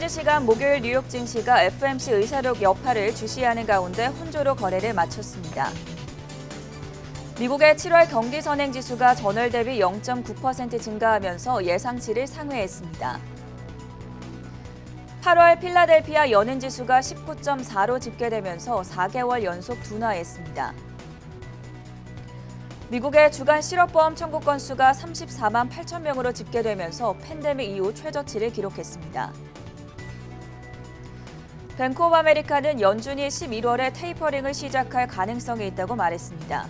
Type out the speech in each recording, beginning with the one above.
현지 시간 목요일 뉴욕 증시가 FOMC 의사록 여파를 주시하는 가운데 혼조로 거래를 마쳤습니다. 미국의 7월 경기 선행 지수가 전월 대비 0.9% 증가하면서 예상치를 상회했습니다. 8월 필라델피아 연은 지수가 19.4로 집계되면서 4개월 연속 둔화했습니다. 미국의 주간 실업보험 청구 건수가 34만 8천 명으로 집계되면서 팬데믹 이후 최저치를 기록했습니다. 뱅크 오브 아메리카는 연준이 11월에 테이퍼링을 시작할 가능성이 있다고 말했습니다.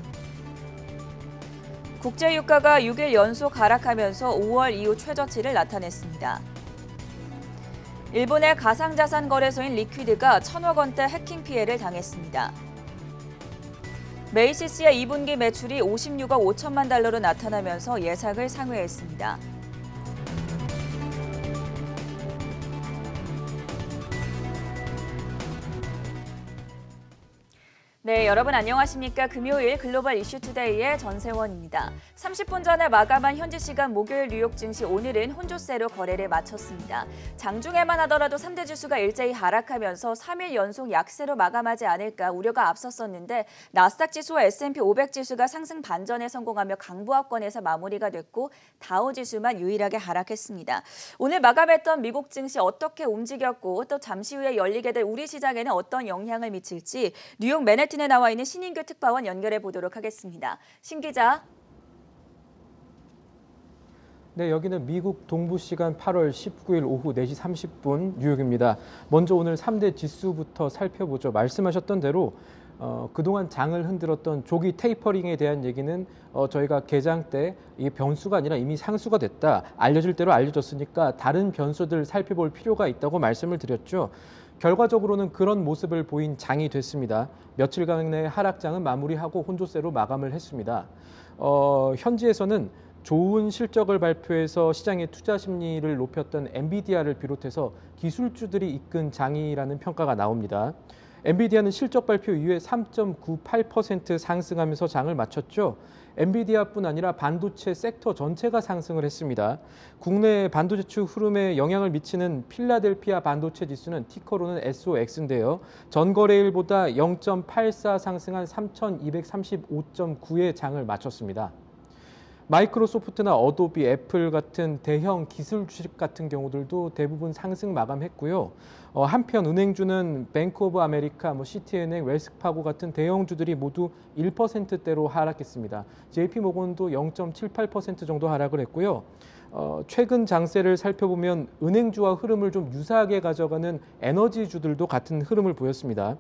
국제유가가 6일 연속 하락하면서 5월 이후 최저치를 나타냈습니다. 일본의 가상자산 거래소인 리퀴드가 1,000억 원대 해킹 피해를 당했습니다. 메이시스의 2분기 매출이 56억 5천만 달러로 나타나면서 예상을 상회했습니다. 네, 여러분 안녕하십니까? 금요일 글로벌 이슈 투데이의 전세원입니다. 30분 전에 마감한 현지 시간 목요일 뉴욕 증시 오늘은 혼조세로 거래를 마쳤습니다. 장중에만 하더라도 3대 지수가 일제히 하락하면서 3일 연속 약세로 마감하지 않을까 우려가 앞섰었는데 나스닥 지수와 S&P 500 지수가 상승 반전에 성공하며 강보합권에서 마무리가 됐고 다우 지수만 유일하게 하락했습니다. 오늘 마감했던 미국 증시 어떻게 움직였고 또 잠시 후에 열리게 될 우리 시장에는 어떤 영향을 미칠지 뉴욕 맨해튼에 나와 있는 신인규 특파원 연결해 보도록 하겠습니다. 신 기자. 네, 여기는 미국 동부 시간 8월 19일 오후 4시 30분 뉴욕입니다. 먼저 오늘 3대 지수부터 살펴보죠. 말씀하셨던 대로 그동안 장을 흔들었던 조기 테이퍼링에 대한 얘기는 저희가 개장 때 이게 변수가 아니라 이미 상수가 됐다. 알려질 대로 알려졌으니까 다른 변수들 살펴볼 필요가 있다고 말씀을 드렸죠. 결과적으로는 그런 모습을 보인 장이 됐습니다. 며칠간의 하락장은 마무리하고 혼조세로 마감을 했습니다. 현지에서는 좋은 실적을 발표해서 시장의 투자 심리를 높였던 엔비디아를 비롯해서 기술주들이 이끈 장이라는 평가가 나옵니다. 엔비디아는 실적 발표 이후에 3.98% 상승하면서 장을 마쳤죠. 엔비디아뿐 아니라 반도체 섹터 전체가 상승을 했습니다. 국내 반도체 흐름에 영향을 미치는 필라델피아 반도체 지수는 티커로는 SOX인데요. 전거래일보다 0.84 상승한 3,235.9의 장을 마쳤습니다. 마이크로소프트나 어도비, 애플 같은 대형 기술 주식 같은 경우들도 대부분 상승 마감했고요. 한편 은행주는 뱅크 오브 아메리카, 시티은행, 웰스파고 같은 대형주들이 모두 1%대로 하락했습니다. JP모건도 0.78% 정도 하락을 했고요. 최근 장세를 살펴보면 은행주와 흐름을 좀 유사하게 가져가는 에너지주들도 같은 흐름을 보였습니다.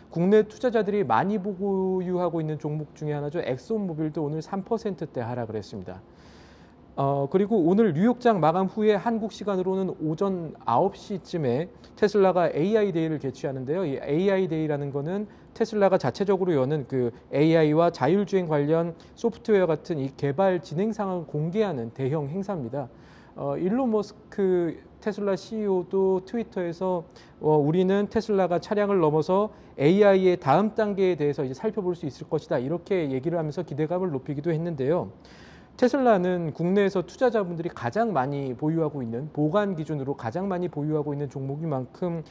국내 투자자들이 많이 보유하고 있는 종목 중에 하나죠. 엑소모빌도 오늘 3%대 하락을 했습니다. 그리고 오늘 뉴욕장 마감 후에 한국 시간으로는 오전 9시쯤에 테슬라가 AI 데이를 개최하는데요. 이 AI 데이라는 거는 테슬라가 자체적으로 여는 그 AI와 자율주행 관련 소프트웨어 같은 이 개발 진행 상황을 공개하는 대형 행사입니다. 일론 머스크 테슬라 CEO도 트위터에서 우리는 테슬라가 차량을 넘어서 AI의 다음 단계에 대해서 이제 살펴볼 수 있을 것이다. 이렇게 얘기를 하면서 기대감을 높이기도 했는데요. 테슬라는 국내에서 투자자분들이 가장 많이 보유하고 있는 보관 기준으로 가장 많이 보유하고 있는 종목인 만큼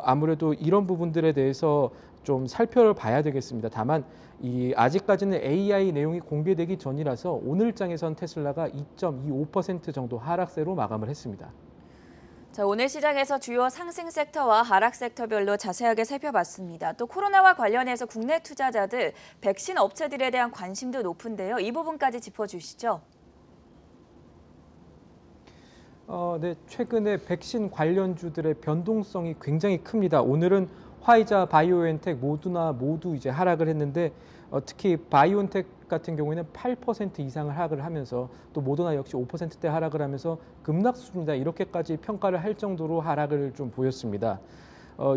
아무래도 이런 부분들에 대해서 좀 살펴봐야 되겠습니다. 다만 아직까지는 AI 내용이 공개되기 전이라서 오늘장에선 테슬라가 2.25% 정도 하락세로 마감을 했습니다. 자, 오늘 시장에서 주요 상승 섹터와 하락 섹터별로 자세하게 살펴봤습니다. 또 코로나와 관련해서 국내 투자자들, 백신 업체들에 대한 관심도 높은데요. 이 부분까지 짚어주시죠. 네, 최근에 백신 관련주들의 변동성이 굉장히 큽니다. 오늘은 화이자, 바이오엔텍, 모두나 모두 이제 하락을 했는데 특히 바이오엔텍 같은 경우에는 8% 이상을 하락을 하면서 또 모더나 역시 5%대 하락을 하면서 급락 수준이다 이렇게까지 평가를 할 정도로 하락을 좀 보였습니다.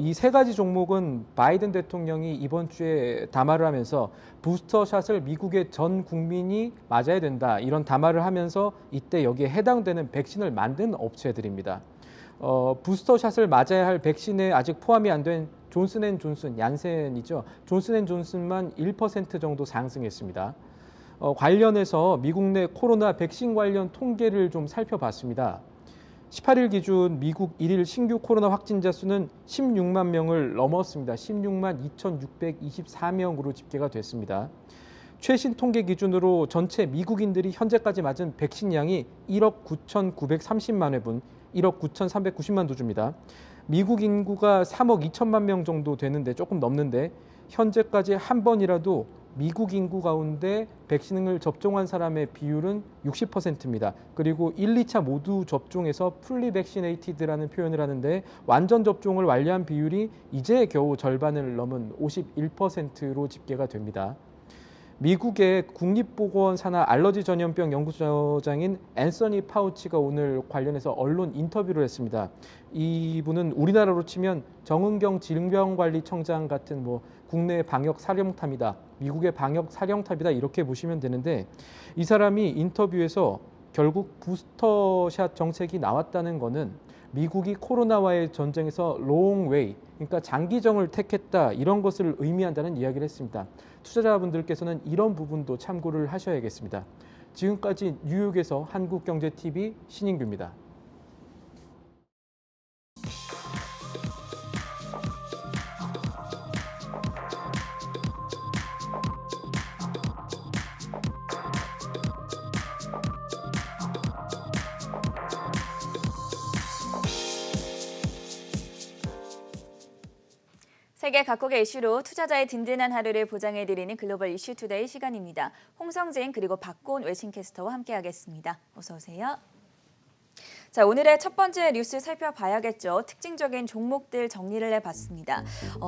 이 세 가지 종목은 바이든 대통령이 이번 주에 담화를 하면서 부스터샷을 미국의 전 국민이 맞아야 된다 이런 담화를 하면서 이때 여기에 해당되는 백신을 만든 업체들입니다. 부스터샷을 맞아야 할 백신에 아직 포함이 안 된 존슨앤존슨, 얀센이죠. 존슨앤존슨만 1% 정도 상승했습니다. 관련해서 미국 내 코로나 백신 관련 통계를 좀 살펴봤습니다. 18일 기준 미국 1일 신규 코로나 확진자 수는 16만 명을 넘었습니다. 16만 2,624명으로 집계가 됐습니다. 최신 통계 기준으로 전체 미국인들이 현재까지 맞은 백신 양이 1억 9,930만 회분, 1억 9,390만 도주입니다. 미국 인구가 3억 2천만 명 정도 되는데 조금 넘는데 현재까지 한 번이라도 미국 인구 가운데 백신을 접종한 사람의 비율은 60%입니다. 그리고 1, 2차 모두 접종해서 풀리 백시네이티드라는 표현을 하는데 완전 접종을 완료한 비율이 이제 겨우 절반을 넘은 51%로 집계가 됩니다. 미국의 국립보건 산하 알러지 전염병 연구소장인 앤서니 파우치가 오늘 관련해서 언론 인터뷰를 했습니다. 이분은 우리나라로 치면 정은경 질병관리청장 같은 국내 방역 사령탑이다, 미국의 방역 사령탑이다 이렇게 보시면 되는데 이 사람이 인터뷰에서 결국 부스터샷 정책이 나왔다는 거는 미국이 코로나와의 전쟁에서 long way, 그러니까 장기정을 택했다 이런 것을 의미한다는 이야기를 했습니다. 투자자분들께서는 이런 부분도 참고를 하셔야겠습니다. 지금까지 뉴욕에서 한국경제TV 신인규입니다. 세계 각국의 이슈로 투자자의 든든한 하루를 보장해드리는 글로벌 이슈 투데이 시간입니다. 홍성진 그리고 박고은 외신캐스터와 함께하겠습니다. 어서 오세요. 자, 오늘의 첫 번째 뉴스 살펴봐야겠죠. 특징적인 종목들 정리를 해봤습니다.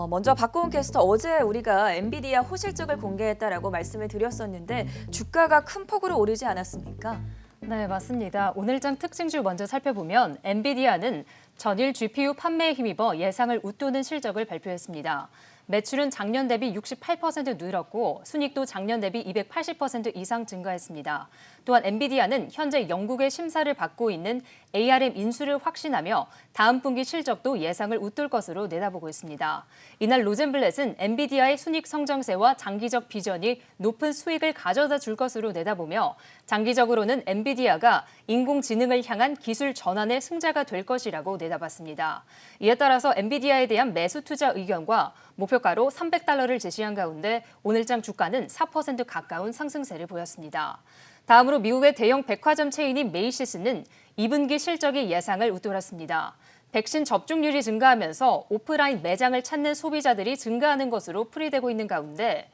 먼저 박고은 캐스터, 어제 우리가 엔비디아 호실적을 공개했다라고 말씀을 드렸었는데 주가가 큰 폭으로 오르지 않았습니까? 네, 맞습니다. 오늘장 특징주 먼저 살펴보면 엔비디아는 전일 GPU 판매에 힘입어 예상을 웃도는 실적을 발표했습니다. 매출은 작년 대비 68% 늘었고 순이익도 작년 대비 280% 이상 증가했습니다. 또한 엔비디아는 현재 영국의 심사를 받고 있는 ARM 인수를 확신하며 다음 분기 실적도 예상을 웃돌 것으로 내다보고 있습니다. 이날 로젠블렛은 엔비디아의 순이익 성장세와 장기적 비전이 높은 수익을 가져다 줄 것으로 내다보며 장기적으로는 엔비디아가 인공지능을 향한 기술 전환의 승자가 될 것이라고 내다봤습니다. 이에 따라서 엔비디아에 대한 매수 투자 의견과 목표가로 $300를 제시한 가운데 오늘장 주가는 4% 가까운 상승세를 보였습니다. 다음으로 미국의 대형 백화점 체인인 메이시스는 2분기 실적이 예상을 웃돌았습니다. 백신 접종률이 증가하면서 오프라인 매장을 찾는 소비자들이 증가하는 것으로 풀이되고 있는 가운데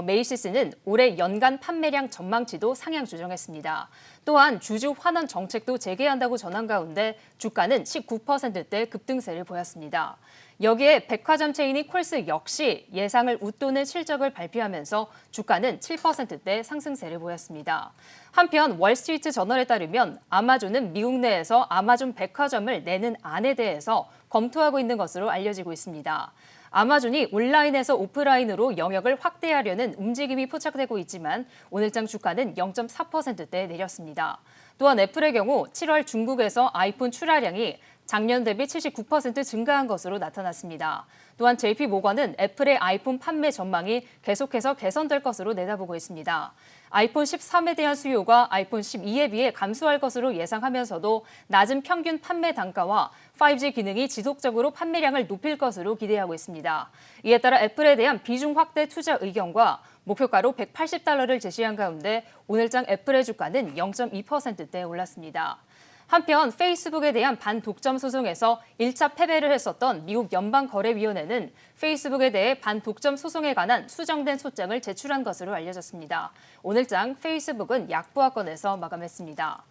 메이시스는 올해 연간 판매량 전망치도 상향 조정했습니다. 또한 주주 환원 정책도 재개한다고 전한 가운데 주가는 19%대 급등세를 보였습니다. 여기에 백화점 체인인 콜스 역시 예상을 웃도는 실적을 발표하면서 주가는 7%대 상승세를 보였습니다. 한편 월스트리트 저널에 따르면 아마존은 미국 내에서 아마존 백화점을 내는 안에 대해서 검토하고 있는 것으로 알려지고 있습니다. 아마존이 온라인에서 오프라인으로 영역을 확대하려는 움직임이 포착되고 있지만 오늘장 주가는 0.4%대 내렸습니다. 또한 애플의 경우 7월 중국에서 아이폰 출하량이 작년 대비 79% 증가한 것으로 나타났습니다. 또한 JP모건은 애플의 아이폰 판매 전망이 계속해서 개선될 것으로 내다보고 있습니다. 아이폰 13에 대한 수요가 아이폰 12에 비해 감소할 것으로 예상하면서도 낮은 평균 판매 단가와 5G 기능이 지속적으로 판매량을 높일 것으로 기대하고 있습니다. 이에 따라 애플에 대한 비중 확대 투자 의견과 목표가로 $180를 제시한 가운데 오늘장 애플의 주가는 0.2%대 올랐습니다. 한편 페이스북에 대한 반독점 소송에서 1차 패배를 했었던 미국 연방거래위원회는 페이스북에 대해 반독점 소송에 관한 수정된 소장을 제출한 것으로 알려졌습니다. 오늘장 페이스북은 약부하건에서 마감했습니다.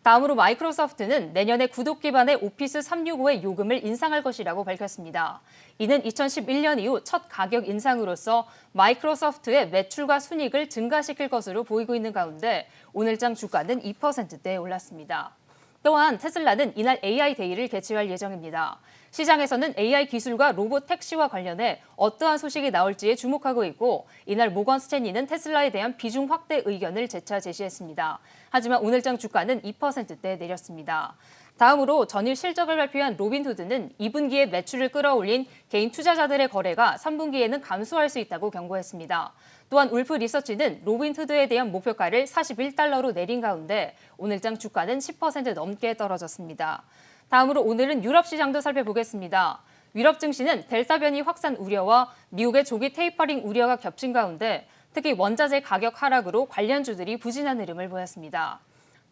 다음으로 마이크로소프트는 내년에 구독 기반의 오피스 365의 요금을 인상할 것이라고 밝혔습니다. 이는 2011년 이후 첫 가격 인상으로서 마이크로소프트의 매출과 순이익을 증가시킬 것으로 보이고 있는 가운데 오늘장 주가는 2%대 올랐습니다. 또한 테슬라는 이날 AI 데이를 개최할 예정입니다. 시장에서는 AI 기술과 로봇 택시와 관련해 어떠한 소식이 나올지에 주목하고 있고 이날 모건 스탠리는 테슬라에 대한 비중 확대 의견을 재차 제시했습니다. 하지만 오늘장 주가는 2%대 내렸습니다. 다음으로 전일 실적을 발표한 로빈후드는 2분기에 매출을 끌어올린 개인 투자자들의 거래가 3분기에는 감소할 수 있다고 경고했습니다. 또한 울프 리서치는 로빈후드에 대한 목표가를 $41로 내린 가운데 오늘장 주가는 10% 넘게 떨어졌습니다. 다음으로 오늘은 유럽 시장도 살펴보겠습니다. 유럽 증시는 델타 변이 확산 우려와 미국의 조기 테이퍼링 우려가 겹친 가운데 특히 원자재 가격 하락으로 관련주들이 부진한 흐름을 보였습니다.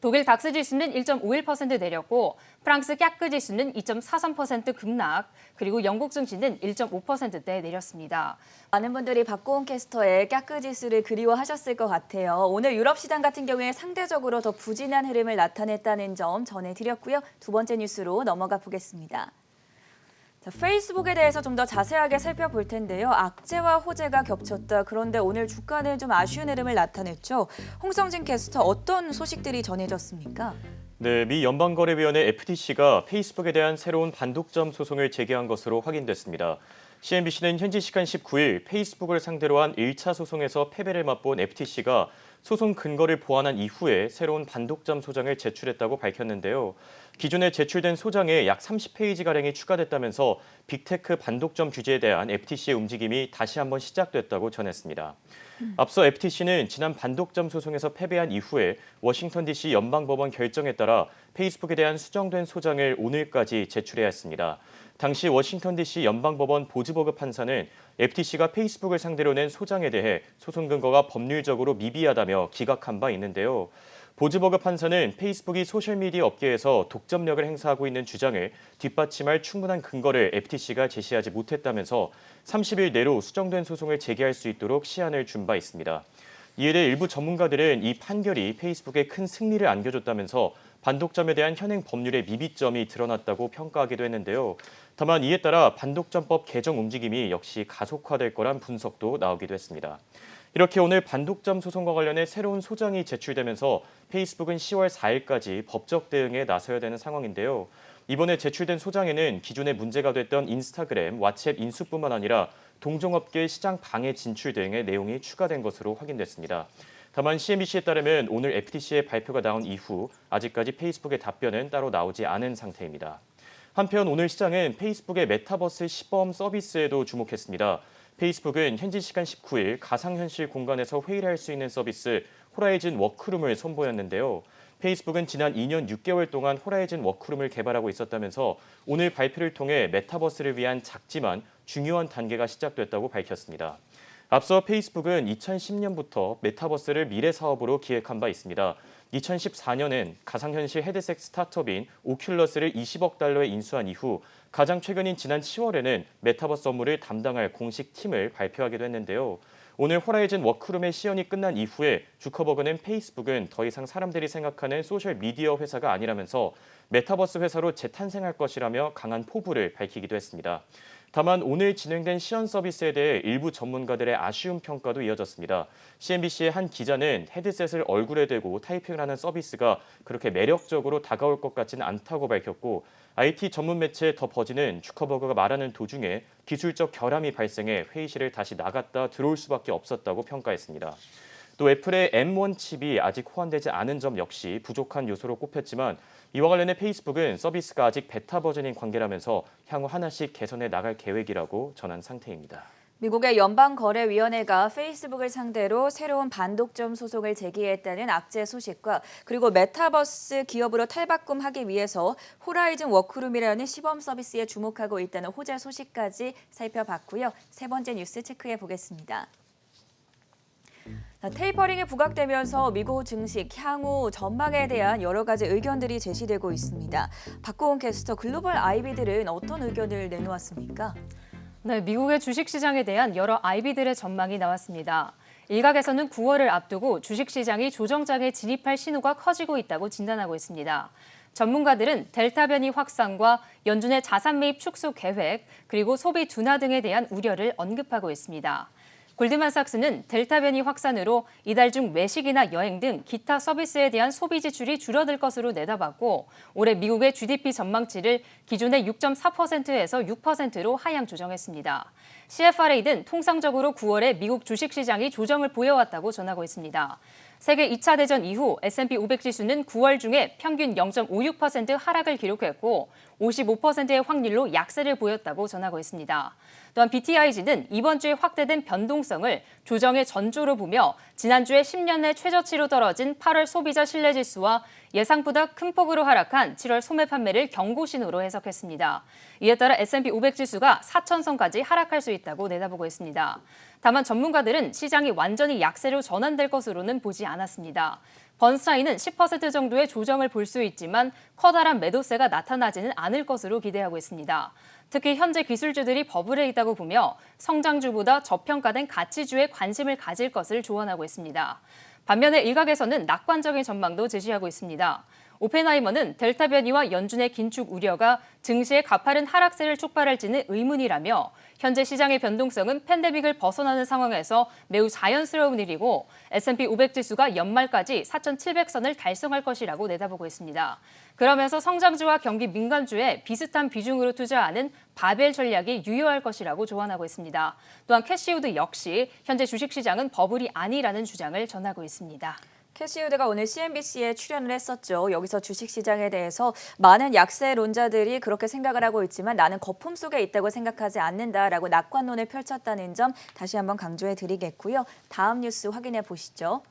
독일 닥스 지수는 1.51% 내렸고 프랑스 깍그 지수는 2.43% 급락, 그리고 영국 증시는 1.5%대 내렸습니다. 많은 분들이 박고은 캐스터의 깍그 지수를 그리워하셨을 것 같아요. 오늘 유럽 시장 같은 경우에 상대적으로 더 부진한 흐름을 나타냈다는 점 전해드렸고요. 두 번째 뉴스로 넘어가 보겠습니다. 자, 페이스북에 대해서 좀 더 자세하게 살펴볼 텐데요. 악재와 호재가 겹쳤다. 그런데 오늘 주가는 좀 아쉬운 흐름을 나타냈죠. 홍성진 캐스터, 어떤 소식들이 전해졌습니까? 네, 미 연방거래위원회 FTC가 페이스북에 대한 새로운 반독점 소송을 제기한 것으로 확인됐습니다. CNBC는 현지 시간 19일 페이스북을 상대로 한 1차 소송에서 패배를 맛본 FTC가 소송 근거를 보완한 이후에 새로운 반독점 소장을 제출했다고 밝혔는데요. 기존에 제출된 소장에 약 30페이지가량이 추가됐다면서 빅테크 반독점 규제에 대한 FTC의 움직임이 다시 한번 시작됐다고 전했습니다. 앞서 FTC는 지난 반독점 소송에서 패배한 이후에 워싱턴 DC 연방법원 결정에 따라 페이스북에 대한 수정된 소장을 오늘까지 제출해야 했습니다. 당시 워싱턴 DC 연방법원 보즈버그 판사는 FTC가 페이스북을 상대로 낸 소장에 대해 소송 근거가 법률적으로 미비하다며 기각한 바 있는데요. 보즈버그 판사는 페이스북이 소셜미디어 업계에서 독점력을 행사하고 있는 주장을 뒷받침할 충분한 근거를 FTC가 제시하지 못했다면서 30일 내로 수정된 소송을 제기할 수 있도록 시한을 준 바 있습니다. 이에 대해 일부 전문가들은 이 판결이 페이스북에 큰 승리를 안겨줬다면서 반독점에 대한 현행 법률의 미비점이 드러났다고 평가하기도 했는데요. 다만 이에 따라 반독점법 개정 움직임이 역시 가속화될 거란 분석도 나오기도 했습니다. 이렇게 오늘 반독점 소송과 관련해 새로운 소장이 제출되면서 페이스북은 10월 4일까지 법적 대응에 나서야 되는 상황인데요. 이번에 제출된 소장에는 기존에 문제가 됐던 인스타그램, 왓츠앱 인수뿐만 아니라 동종업계 시장 방해 진출 등의 내용이 추가된 것으로 확인됐습니다. 다만 CNBC에 따르면 오늘 FTC의 발표가 나온 이후 아직까지 페이스북의 답변은 따로 나오지 않은 상태입니다. 한편 오늘 시장은 페이스북의 메타버스 시범 서비스에도 주목했습니다. 페이스북은 현지 시간 19일 가상현실 공간에서 회의를 할 수 있는 서비스 호라이즌 워크룸을 선보였는데요. 페이스북은 지난 2년 6개월 동안 호라이즌 워크룸을 개발하고 있었다면서 오늘 발표를 통해 메타버스를 위한 작지만 중요한 단계가 시작됐다고 밝혔습니다. 앞서 페이스북은 2010년부터 메타버스를 미래 사업으로 기획한 바 있습니다. 2014년엔 가상현실 헤드셋 스타트업인 오큘러스를 20억 달러에 인수한 이후 가장 최근인 지난 10월에는 메타버스 업무를 담당할 공식 팀을 발표하기도 했는데요. 오늘 호라이즌 워크룸의 시연이 끝난 이후에 주커버그는 페이스북은 더 이상 사람들이 생각하는 소셜미디어 회사가 아니라면서 메타버스 회사로 재탄생할 것이라며 강한 포부를 밝히기도 했습니다. 다만 오늘 진행된 시연 서비스에 대해 일부 전문가들의 아쉬운 평가도 이어졌습니다. CNBC의 한 기자는 헤드셋을 얼굴에 대고 타이핑을 하는 서비스가 그렇게 매력적으로 다가올 것 같지는 않다고 밝혔고 IT 전문 매체 더 버지는 주커버그가 말하는 도중에 기술적 결함이 발생해 회의실을 다시 나갔다 들어올 수밖에 없었다고 평가했습니다. 또 애플의 M1 칩이 아직 호환되지 않은 점 역시 부족한 요소로 꼽혔지만 이와 관련해 페이스북은 서비스가 아직 베타 버전인 관계라면서 향후 하나씩 개선해 나갈 계획이라고 전한 상태입니다. 미국의 연방거래위원회가 페이스북을 상대로 새로운 반독점 소송을 제기했다는 악재 소식과 그리고 메타버스 기업으로 탈바꿈하기 위해서 호라이즌 워크룸이라는 시범 서비스에 주목하고 있다는 호재 소식까지 살펴봤고요. 세 번째 뉴스 체크해 보겠습니다. 테이퍼링이 부각되면서 미국 증시 향후 전망에 대한 여러 가지 의견들이 제시되고 있습니다. 박고은 캐스터, 글로벌 IB들은 어떤 의견을 내놓았습니까? 네, 미국의 주식시장에 대한 여러 IB들의 전망이 나왔습니다. 일각에서는 9월을 앞두고 주식시장이 조정장에 진입할 신호가 커지고 있다고 진단하고 있습니다. 전문가들은 델타 변이 확산과 연준의 자산 매입 축소 계획, 그리고 소비 둔화 등에 대한 우려를 언급하고 있습니다. 골드만삭스는 델타 변이 확산으로 이달 중 외식이나 여행 등 기타 서비스에 대한 소비 지출이 줄어들 것으로 내다봤고 올해 미국의 GDP 전망치를 기존의 6.4%에서 6%로 하향 조정했습니다. CFRA는 통상적으로 9월에 미국 주식시장이 조정을 보여왔다고 전하고 있습니다. 세계 2차 대전 이후 S&P 500 지수는 9월 중에 평균 0.56% 하락을 기록했고 55%의 확률로 약세를 보였다고 전하고 있습니다. 또한 BTIG는 이번 주에 확대된 변동성을 조정의 전조로 보며 지난주에 10년 내 최저치로 떨어진 8월 소비자 신뢰지수와 예상보다 큰 폭으로 하락한 7월 소매 판매를 경고신호로 해석했습니다. 이에 따라 S&P 500 지수가 4천선까지 하락할 수 있다고 내다보고 있습니다. 다만 전문가들은 시장이 완전히 약세로 전환될 것으로는 보지 않았습니다. 번스타인은 10% 정도의 조정을 볼 수 있지만 커다란 매도세가 나타나지는 않을 것으로 기대하고 있습니다. 특히 현재 기술주들이 버블에 있다고 보며 성장주보다 저평가된 가치주에 관심을 가질 것을 조언하고 있습니다. 반면에 일각에서는 낙관적인 전망도 제시하고 있습니다. 오펜하이머는 델타 변이와 연준의 긴축 우려가 증시의 가파른 하락세를 촉발할지는 의문이라며 현재 시장의 변동성은 팬데믹을 벗어나는 상황에서 매우 자연스러운 일이고 S&P 500 지수가 연말까지 4,700선을 달성할 것이라고 내다보고 있습니다. 그러면서 성장주와 경기 민감주에 비슷한 비중으로 투자하는 바벨 전략이 유효할 것이라고 조언하고 있습니다. 또한 캐시우드 역시 현재 주식시장은 버블이 아니라는 주장을 전하고 있습니다. 캐시우드가 오늘 CNBC에 출연을 했었죠. 여기서 주식시장에 대해서 많은 약세론자들이 그렇게 생각을 하고 있지만 나는 거품 속에 있다고 생각하지 않는다라고 낙관론을 펼쳤다는 점 다시 한번 강조해 드리겠고요. 다음 뉴스 확인해 보시죠.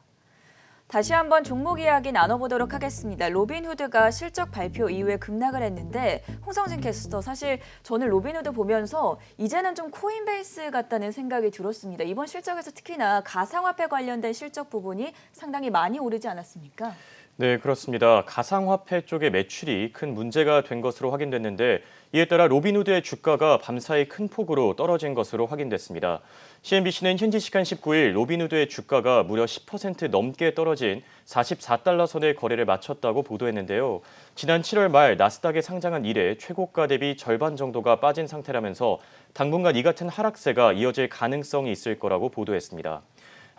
다시 한번 종목 이야기 나눠보도록 하겠습니다. 로빈후드가 실적 발표 이후에 급락을 했는데 홍성진 캐스터, 사실 저는 로빈후드 보면서 이제는 좀 코인베이스 같다는 생각이 들었습니다. 이번 실적에서 특히나 가상화폐 관련된 실적 부분이 상당히 많이 오르지 않았습니까? 네, 그렇습니다. 가상화폐 쪽의 매출이 큰 문제가 된 것으로 확인됐는데 이에 따라 로빈후드의 주가가 밤사이 큰 폭으로 떨어진 것으로 확인됐습니다. CNBC는 현지 시간 19일 로빈후드의 주가가 무려 10% 넘게 떨어진 44달러 선의 거래를 마쳤다고 보도했는데요. 지난 7월 말 나스닥에 상장한 이래 최고가 대비 절반 정도가 빠진 상태라면서 당분간 이 같은 하락세가 이어질 가능성이 있을 거라고 보도했습니다.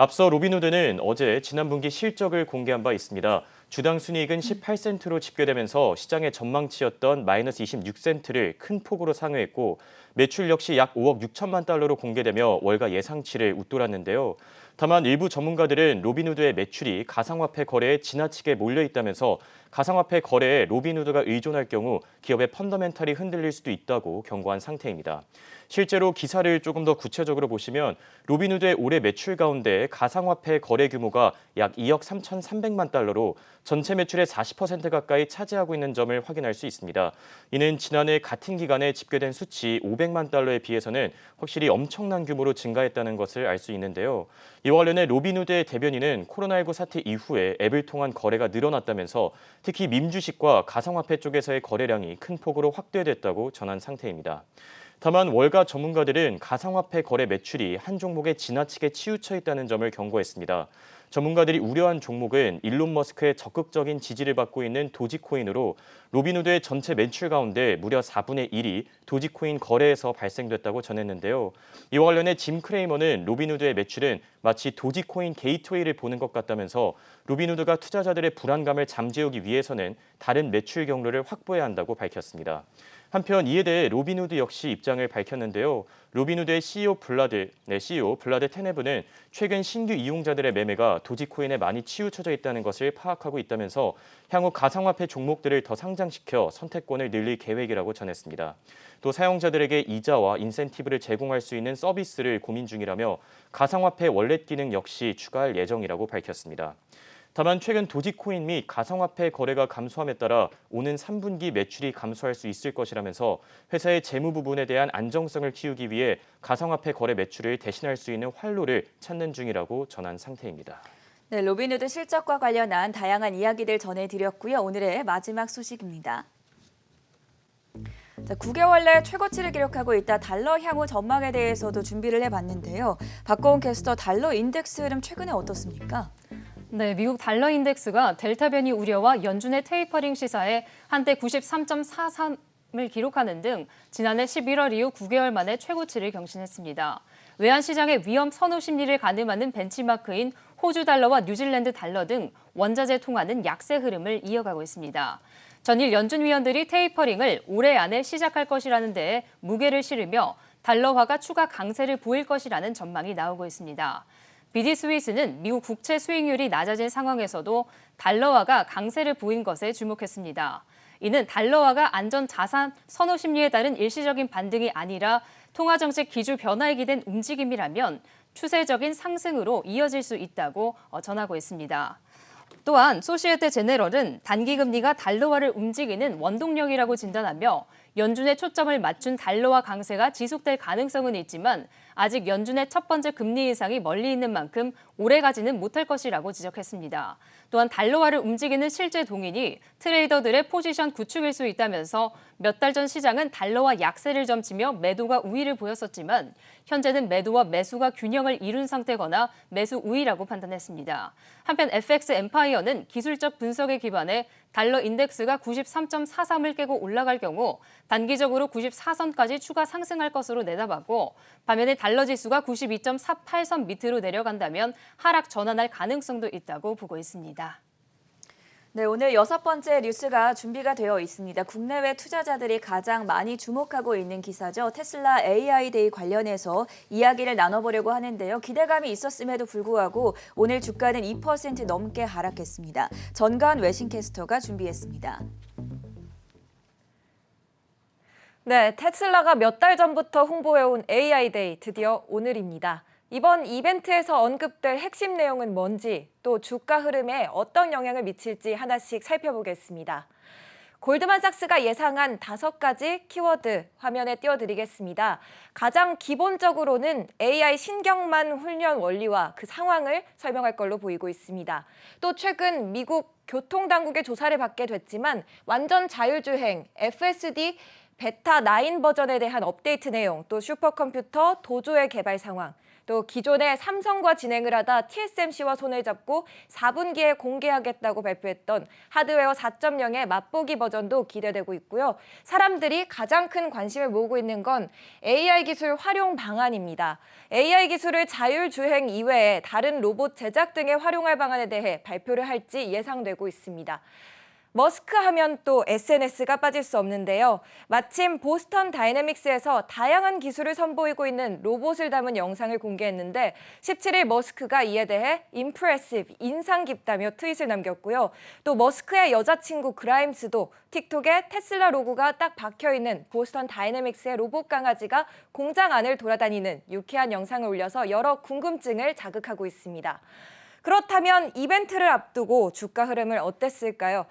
앞서 로빈후드는 어제 지난 분기 실적을 공개한 바 있습니다. 주당 순이익은 18센트로 집계되면서 시장의 전망치였던 마이너스 26센트를 큰 폭으로 상회했고 매출 역시 약 5억 6천만 달러로 공개되며 월가 예상치를 웃돌았는데요. 다만 일부 전문가들은 로빈후드의 매출이 가상화폐 거래에 지나치게 몰려있다면서 가상화폐 거래에 로빈후드가 의존할 경우 기업의 펀더멘탈이 흔들릴 수도 있다고 경고한 상태입니다. 실제로 기사를 조금 더 구체적으로 보시면 로빈후드의 올해 매출 가운데 가상화폐 거래 규모가 약 2억 3,300만 달러로 전체 매출의 40% 가까이 차지하고 있는 점을 확인할 수 있습니다. 이는 지난해 같은 기간에 집계된 수치 500만 달러에 비해서는 확실히 엄청난 규모로 증가했다는 것을 알 수 있는데요. 이와 관련해 로빈후드의 대변인은 코로나19 사태 이후에 앱을 통한 거래가 늘어났다면서 특히 밈주식과 가상화폐 쪽에서의 거래량이 큰 폭으로 확대됐다고 전한 상태입니다. 다만 월가 전문가들은 가상화폐 거래 매출이 한 종목에 지나치게 치우쳐 있다는 점을 경고했습니다. 전문가들이 우려한 종목은 일론 머스크의 적극적인 지지를 받고 있는 도지코인으로 로빈후드의 전체 매출 가운데 무려 4분의 1이 도지코인 거래에서 발생됐다고 전했는데요. 이와 관련해 짐 크레이머는 로빈후드의 매출은 마치 도지코인 게이트웨이를 보는 것 같다면서 로빈후드가 투자자들의 불안감을 잠재우기 위해서는 다른 매출 경로를 확보해야 한다고 밝혔습니다. 한편 이에 대해 로빈후드 역시 입장을 밝혔는데요. 로빈후드의 CEO 블라드 테네브는 최근 신규 이용자들의 매매가 도지코인에 많이 치우쳐져 있다는 것을 파악하고 있다면서 향후 가상화폐 종목들을 더 상장시켜 선택권을 늘릴 계획이라고 전했습니다. 또 사용자들에게 이자와 인센티브를 제공할 수 있는 서비스를 고민 중이라며 가상화폐 월렛 기능 역시 추가할 예정이라고 밝혔습니다. 다만 최근 도지코인 및 가상화폐 거래가 감소함에 따라 오는 3분기 매출이 감소할 수 있을 것이라면서 회사의 재무 부분에 대한 안정성을 키우기 위해 가상화폐 거래 매출을 대신할 수 있는 활로를 찾는 중이라고 전한 상태입니다. 네, 로빈후드 실적과 관련한 다양한 이야기들 전해드렸고요. 오늘의 마지막 소식입니다. 9개월 내 최고치를 기록하고 있다 달러 향후 전망에 대해서도 준비를 해봤는데요. 박고은 캐스터, 달러 인덱스 흐름 최근에 어떻습니까? 네, 미국 달러 인덱스가 델타 변이 우려와 연준의 테이퍼링 시사에 한때 93.43을 기록하는 등 지난해 11월 이후 9개월 만에 최고치를 경신했습니다. 외환시장의 위험 선호 심리를 가늠하는 벤치마크인 호주 달러와 뉴질랜드 달러 등 원자재 통화는 약세 흐름을 이어가고 있습니다. 전일 연준 위원들이 테이퍼링을 올해 안에 시작할 것이라는 데에 무게를 실으며 달러화가 추가 강세를 보일 것이라는 전망이 나오고 있습니다. BD 스위스는 미국 국채 수익률이 낮아진 상황에서도 달러화가 강세를 보인 것에 주목했습니다. 이는 달러화가 안전 자산 선호 심리에 따른 일시적인 반등이 아니라 통화정책 기조 변화에 기댄 움직임이라면 추세적인 상승으로 이어질 수 있다고 전하고 있습니다. 또한 소시에테 제네럴은 단기금리가 달러화를 움직이는 원동력이라고 진단하며 연준의 초점을 맞춘 달러화 강세가 지속될 가능성은 있지만 아직 연준의 첫 번째 금리 인상이 멀리 있는 만큼 오래가지는 못할 것이라고 지적했습니다. 또한 달러화를 움직이는 실제 동인이 트레이더들의 포지션 구축일 수 있다면서 몇 달 전 시장은 달러화 약세를 점치며 매도가 우위를 보였었지만 현재는 매도와 매수가 균형을 이룬 상태거나 매수 우위라고 판단했습니다. 한편 FX 엠파이어는 기술적 분석에 기반해 달러 인덱스가 93.43을 깨고 올라갈 경우 단기적으로 94선까지 추가 상승할 것으로 내다봤고 반면에 달러 지수가 92.48선 밑으로 내려간다면 하락 전환할 가능성도 있다고 보고 있습니다. 네, 오늘 6번째 뉴스가 준비가 되어 있습니다. 국내외 투자자들이 가장 많이 주목하고 있는 기사죠. 테슬라 AI 데이 관련해서 이야기를 나눠보려고 하는데요. 기대감이 있었음에도 불구하고 오늘 주가는 2% 넘게 하락했습니다. 전가은 외신캐스터가 준비했습니다. 네, 테슬라가 몇 달 전부터 홍보해온 AI 데이 드디어 오늘입니다. 이번 이벤트에서 언급될 핵심 내용은 뭔지, 또 주가 흐름에 어떤 영향을 미칠지 하나씩 살펴보겠습니다. 골드만삭스가 예상한 5가지 키워드 화면에 띄워드리겠습니다. 가장 기본적으로는 AI 신경망 훈련 원리와 그 상황을 설명할 걸로 보이고 있습니다. 또 최근 미국 교통당국의 조사를 받게 됐지만 완전 자율주행 FSD 베타 9 버전에 대한 업데이트 내용, 또 슈퍼컴퓨터 도조의 개발 상황, 또 기존에 삼성과 진행을 하다 TSMC와 손을 잡고 4분기에 공개하겠다고 발표했던 하드웨어 4.0의 맛보기 버전도 기대되고 있고요. 사람들이 가장 큰 관심을 모으고 있는 건 AI 기술 활용 방안입니다. AI 기술을 자율주행 이외에 다른 로봇 제작 등에 활용할 방안에 대해 발표를 할지 예상되고 있습니다. 머스크 하면 또 SNS가 빠질 수 없는데요. 마침 보스턴 다이내믹스에서 다양한 기술을 선보이고 있는 로봇을 담은 영상을 공개했는데 17일 머스크가 이에 대해 impressive, 인상 깊다며 트윗을 남겼고요. 또 머스크의 여자친구 그라임스도 틱톡에 테슬라 로고가 딱 박혀있는 보스턴 다이내믹스의 로봇 강아지가 공장 안을 돌아다니는 유쾌한 영상을 올려서 여러 궁금증을 자극하고 있습니다. 그렇다면 이벤트를 앞두고 주가 흐름을 어땠을까요?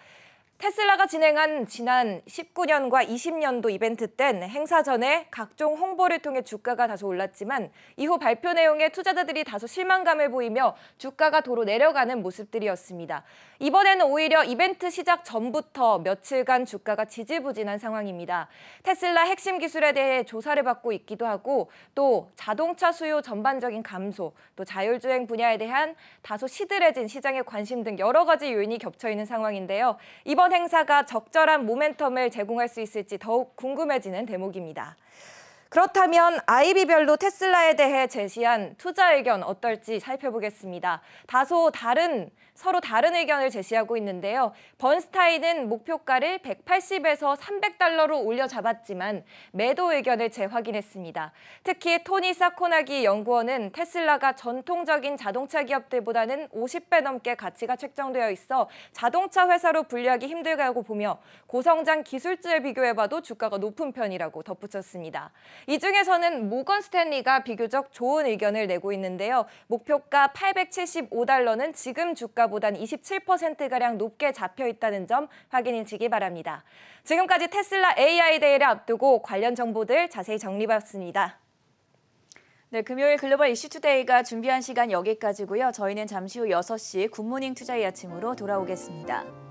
테슬라가 진행한 지난 19년과 20년도 이벤트 땐 행사 전에 각종 홍보를 통해 주가가 다소 올랐지만 이후 발표 내용에 투자자들이 다소 실망감을 보이며 주가가 도로 내려가는 모습들이었습니다. 이번에는 오히려 이벤트 시작 전부터 며칠간 주가가 지지부진한 상황입니다. 테슬라 핵심 기술에 대해 조사를 받고 있기도 하고 또 자동차 수요 전반적인 감소, 또 자율주행 분야에 대한 다소 시들해진 시장의 관심 등 여러 가지 요인이 겹쳐 있는 상황인데요. 이번 행사가 적절한 모멘텀을 제공할 수 있을지 더욱 궁금해지는 대목입니다. 그렇다면 IB별로 테슬라에 대해 제시한 투자 의견 어떨지 살펴보겠습니다. 다소 서로 다른 의견을 제시하고 있는데요. 번스타인은 목표가를 180에서 300달러로 올려 잡았지만 매도 의견을 재확인했습니다. 특히 토니 사코나기 연구원은 테슬라가 전통적인 자동차 기업들보다는 50배 넘게 가치가 책정되어 있어 자동차 회사로 분류하기 힘들다고 보며 고성장 기술주에 비교해봐도 주가가 높은 편이라고 덧붙였습니다. 이 중에서는 모건 스탠리가 비교적 좋은 의견을 내고 있는데요. 목표가 875달러는 지금 주가보단 27%가량 높게 잡혀 있다는 점 확인하시기 바랍니다. 지금까지 테슬라 AI 데이를 앞두고 관련 정보들 자세히 정리해봤습니다. 네, 금요일 글로벌 이슈투데이가 준비한 시간 여기까지고요. 저희는 잠시 후 6시 굿모닝 투자의 아침으로 돌아오겠습니다.